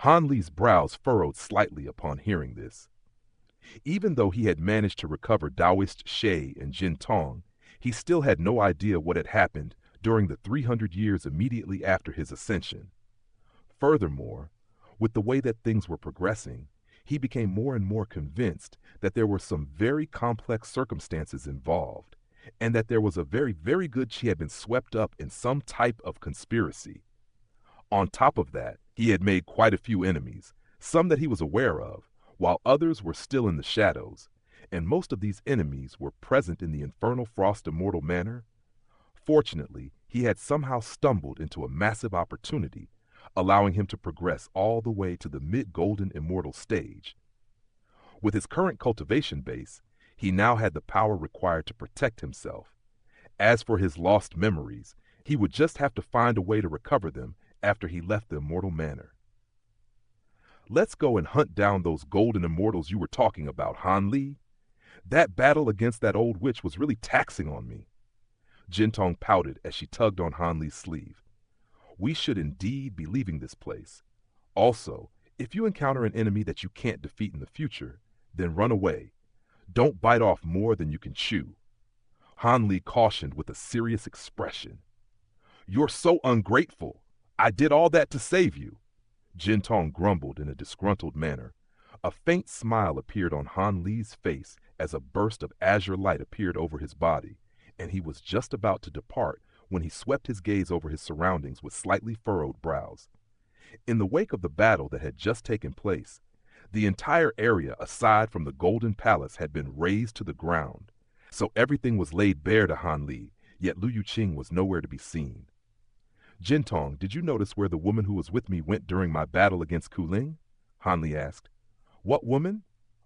Han Li's brows furrowed slightly upon hearing this. Even though he had managed to recover Taoist Shay and Jin Tong, he still had no idea what had happened during the 300 years immediately after his ascension. Furthermore, with the way that things were progressing, he became more and more convinced that there were some very complex circumstances involved, and that there was a very, very good she had been swept up in some type of conspiracy. On top of that, he had made quite a few enemies, some that he was aware of, while others were still in the shadows, and most of these enemies were present in the infernal Frost Immortal manor. Fortunately, he had somehow stumbled into a massive opportunity, allowing him to progress all the way to the mid-golden immortal stage. With his current cultivation base, he now had the power required to protect himself. As for his lost memories, he would just have to find a way to recover them after he left the immortal manor. Let's go and hunt down those golden immortals you were talking about, Han Li. That battle against that old witch was really taxing on me. Jin Tong pouted as she tugged on Han Li's sleeve. We should indeed be leaving this place. Also, if you encounter an enemy that you can't defeat in the future, then run away. Don't bite off more than you can chew. Han Li cautioned with a serious expression. You're so ungrateful. I did all that to save you. Jin Tong grumbled in a disgruntled manner. A faint smile appeared on Han Li's face as a burst of azure light appeared over his body, and he was just about to depart when he swept his gaze over his surroundings with slightly furrowed brows. In the wake of the battle that had just taken place, the entire area aside from the Golden Palace had been razed to the ground, so everything was laid bare to Han Li, yet Lu Yuqing was nowhere to be seen. Jin Tong, did you notice where the woman who was with me went during my battle against Kuling? Han Li asked. What woman?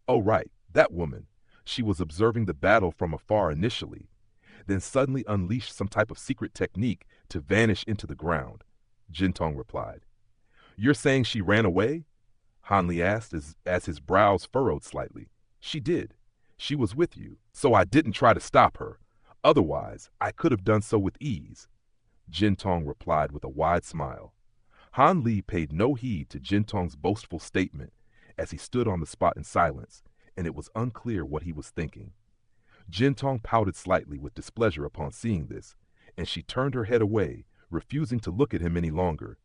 Oh, right, that woman. She was observing the battle from afar initially, then suddenly unleashed some type of secret technique to vanish into the ground, Jin Tong replied. You're saying she ran away? Han Li asked as his brows furrowed slightly. She did. She was with you, so I didn't try to stop her. Otherwise, I could have done so with ease, Jin Tong replied with a wide smile. Han Li paid no heed to Jin Tong's boastful statement as he stood on the spot in silence, and it was unclear what he was thinking. Jin Tong pouted slightly with displeasure upon seeing this, and she turned her head away, refusing to look at him any longer.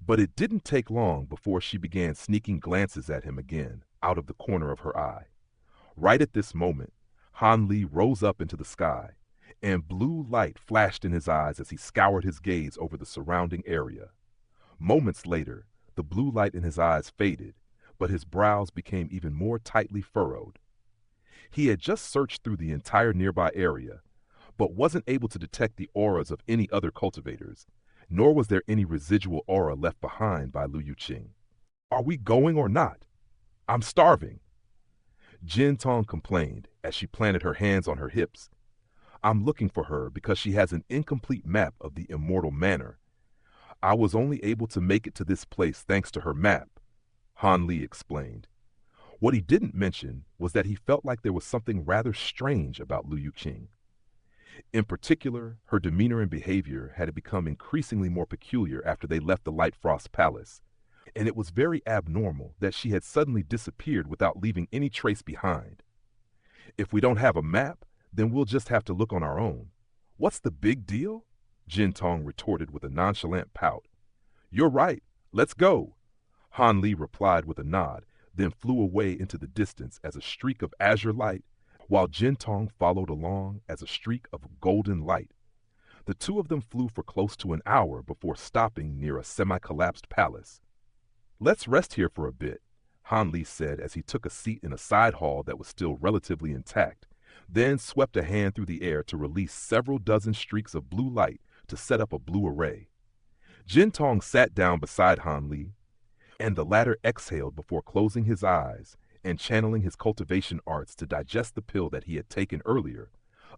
But it didn't take long before she began sneaking glances at him again, out of the corner of her eye. Right at this moment, Han Li rose up into the sky, and blue light flashed in his eyes as he scoured his gaze over the surrounding area. Moments later, the blue light in his eyes faded, but his brows became even more tightly furrowed. He had just searched through the entire nearby area, but wasn't able to detect the auras of any other cultivators, nor was there any residual aura left behind by Lu Yuqing. Are we going or not? I'm starving, Jin Tong complained as she planted her hands on her hips. I'm looking for her because she has an incomplete map of the Immortal Manor. I was only able to make it to this place thanks to her map, Han Li explained. What he didn't mention was that he felt like there was something rather strange about Lu Yuqing. In particular, her demeanor and behavior had become increasingly more peculiar after they left the Light Frost Palace, and it was very abnormal that she had suddenly disappeared without leaving any trace behind. If we don't have a map, then we'll just have to look on our own. What's the big deal? Jin Tong retorted with a nonchalant pout. You're right. Let's go. Han Li replied with a nod, then flew away into the distance as a streak of azure light, while Jin Tong followed along as a streak of golden light. The two of them flew for close to an hour before stopping near a semi-collapsed palace. Let's rest here for a bit, Han Li said as he took a seat in a side hall that was still relatively intact, then swept a hand through the air to release several dozen streaks of blue light to set up a blue array. Jin Tong sat down beside Han Li, and the latter exhaled before closing his eyes and channeling his cultivation arts to digest the pill that he had taken earlier.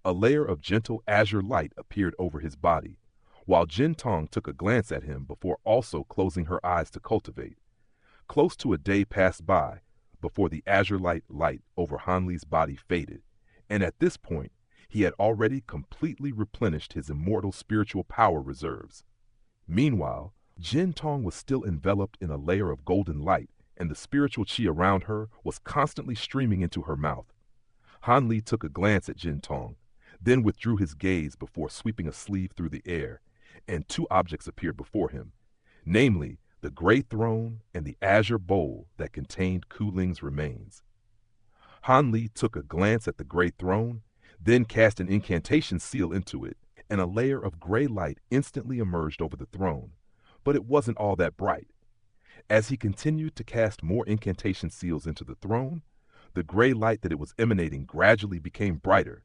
A layer of gentle azure light appeared over his body, while Jin Tong took a glance at him before also closing her eyes to cultivate. Close to a day passed by before the azure light over Han Li's body faded, and at this point, he had already completely replenished his immortal spiritual power reserves. Meanwhile, Jin Tong was still enveloped in a layer of golden light, and the spiritual chi around her was constantly streaming into her mouth. Han Li took a glance at Jin Tong, then withdrew his gaze before sweeping a sleeve through the air, and two objects appeared before him, namely the gray throne and the azure bowl that contained Ku Ling's remains. Han Li took a glance at the gray throne, then cast an incantation seal into it, and a layer of gray light instantly emerged over the throne, but it wasn't all that bright. As he continued to cast more incantation seals into the throne, the gray light that it was emanating gradually became brighter,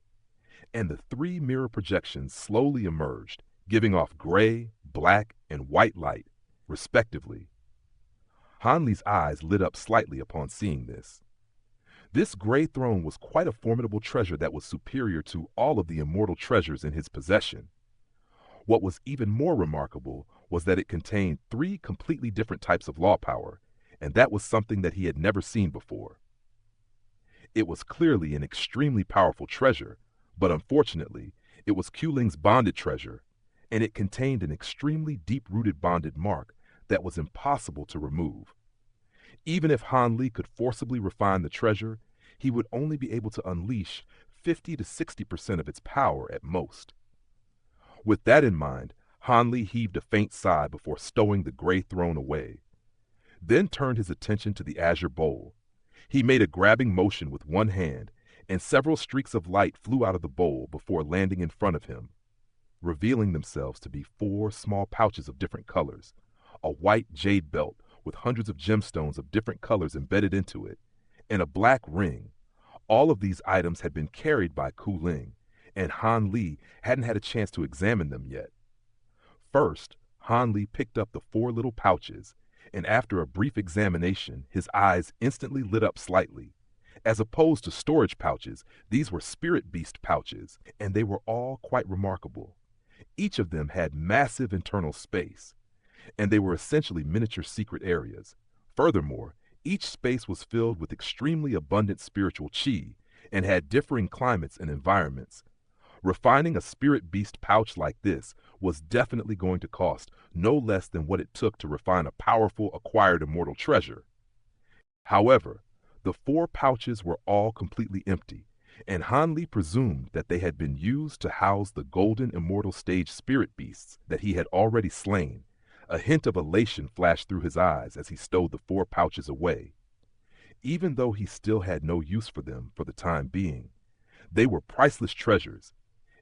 and the three mirror projections slowly emerged, giving off gray, black, and white light, respectively. Han Li's eyes lit up slightly upon seeing this. This gray throne was quite a formidable treasure that was superior to all of the immortal treasures in his possession. What was even more remarkable was that it contained three completely different types of law power, and that was something that he had never seen before. It was clearly an extremely powerful treasure, but unfortunately, it was Ku Ling's bonded treasure, and it contained an extremely deep-rooted bonded mark that was impossible to remove. Even if Han Li could forcibly refine the treasure, he would only be able to unleash 50 to 60% of its power at most. With that in mind, Han Li heaved a faint sigh before stowing the gray throne away, then turned his attention to the azure bowl. He made a grabbing motion with one hand, and several streaks of light flew out of the bowl before landing in front of him, revealing themselves to be four small pouches of different colors, a white jade belt with hundreds of gemstones of different colors embedded into it, and a black ring. All of these items had been carried by Ku Ling, and Han Li hadn't had a chance to examine them yet. First, Han Li picked up the four little pouches, and after a brief examination, his eyes instantly lit up slightly. As opposed to storage pouches, these were spirit beast pouches, and they were all quite remarkable. Each of them had massive internal space, and they were essentially miniature secret areas. Furthermore, each space was filled with extremely abundant spiritual chi and had differing climates and environments. Refining a spirit beast pouch like this was definitely going to cost no less than what it took to refine a powerful acquired immortal treasure. However, the four pouches were all completely empty, and Han Li presumed that they had been used to house the golden immortal stage spirit beasts that he had already slain. A hint of elation flashed through his eyes as he stowed the four pouches away. Even though he still had no use for them for the time being, they were priceless treasures,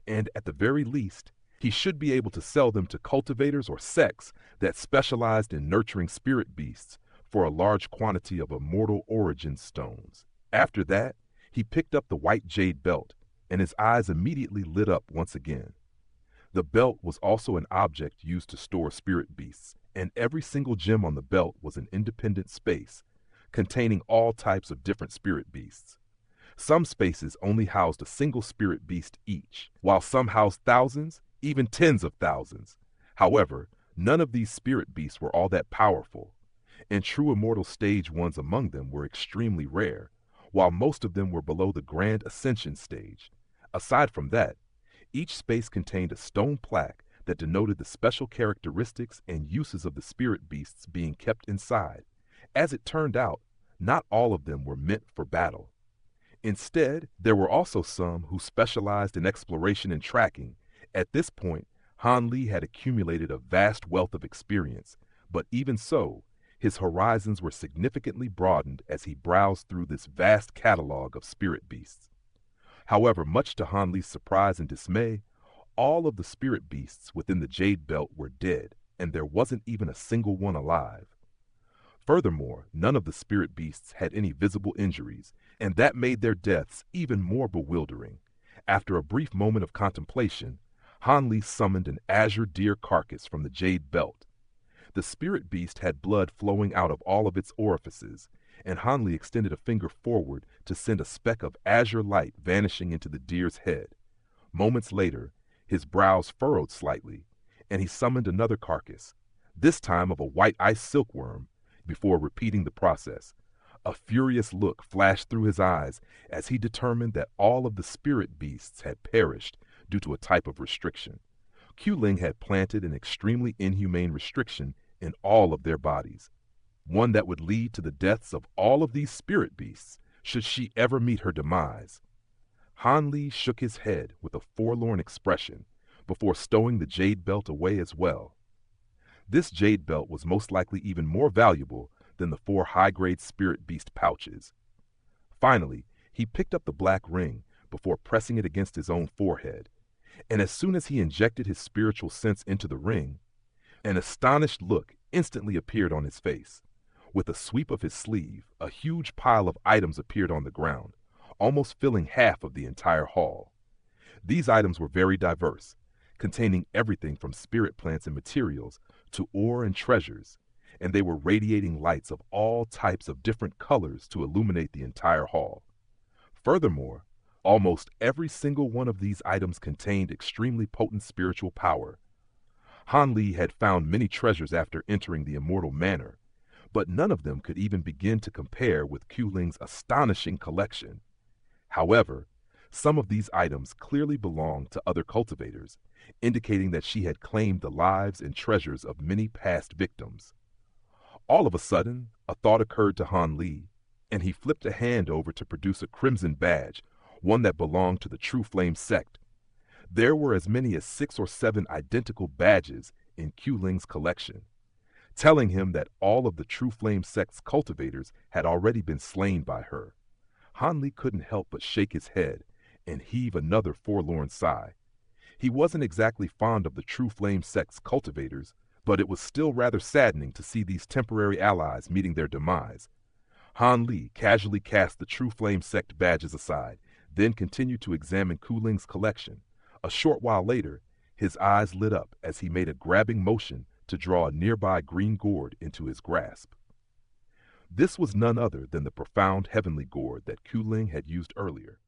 and at the very least, he should be able to sell them to cultivators or sects that specialized in nurturing spirit beasts for a large quantity of immortal origin stones. After that, he picked up the white jade belt, and his eyes immediately lit up once again. The belt was also an object used to store spirit beasts, and every single gem on the belt was an independent space, containing all types of different spirit beasts. Some spaces only housed a single spirit beast each, while some housed thousands, even tens of thousands. However, none of these spirit beasts were all that powerful, and true immortal stage ones among them were extremely rare, while most of them were below the grand ascension stage. Aside from that, each space contained a stone plaque that denoted the special characteristics and uses of the spirit beasts being kept inside. As it turned out, not all of them were meant for battle. Instead, there were also some who specialized in exploration and tracking. At this point, Han Li had accumulated a vast wealth of experience, but even so, his horizons were significantly broadened as he browsed through this vast catalog of spirit beasts. However, much to Han Li's surprise and dismay, all of the spirit beasts within the Jade Belt were dead, and there wasn't even a single one alive. Furthermore, none of the spirit beasts had any visible injuries, and that made their deaths even more bewildering. After a brief moment of contemplation, Han Li summoned an azure deer carcass from the Jade Belt. The spirit beast had blood flowing out of all of its orifices, and Han Li extended a finger forward to send a speck of azure light vanishing into the deer's head. Moments later, his brows furrowed slightly, and he summoned another carcass, this time of a white ice silkworm, before repeating the process. A furious look flashed through his eyes as he determined that all of the spirit beasts had perished due to a type of restriction. Ku Ling had planted an extremely inhumane restriction in all of their bodies, one that would lead to the deaths of all of these spirit beasts should she ever meet her demise. Han Li shook his head with a forlorn expression before stowing the jade belt away as well. This jade belt was most likely even more valuable than the 4 high-grade spirit beast pouches. Finally, he picked up the black ring before pressing it against his own forehead, and as soon as he injected his spiritual sense into the ring, an astonished look instantly appeared on his face. With a sweep of his sleeve, a huge pile of items appeared on the ground, almost filling half of the entire hall. These items were very diverse, containing everything from spirit plants and materials to ore and treasures, and they were radiating lights of all types of different colors to illuminate the entire hall. Furthermore, almost every single one of these items contained extremely potent spiritual power. Han Li had found many treasures after entering the Immortal Manor, but none of them could even begin to compare with Quling's astonishing collection. However, some of these items clearly belonged to other cultivators, indicating that she had claimed the lives and treasures of many past victims. All of a sudden, a thought occurred to Han Li, and he flipped a hand over to produce a crimson badge, one that belonged to the True Flame sect. There were as many as 6 or 7 identical badges in Quling's collection, telling him that all of the True Flame sect's cultivators had already been slain by her. Han Li couldn't help but shake his head and heave another forlorn sigh. He wasn't exactly fond of the True Flame sect's cultivators, but it was still rather saddening to see these temporary allies meeting their demise. Han Li casually cast the True Flame sect badges aside, then continued to examine Quling's collection. A short while later, his eyes lit up as he made a grabbing motion to draw a nearby green gourd into his grasp. This was none other than the profound heavenly gourd that Quling had used earlier.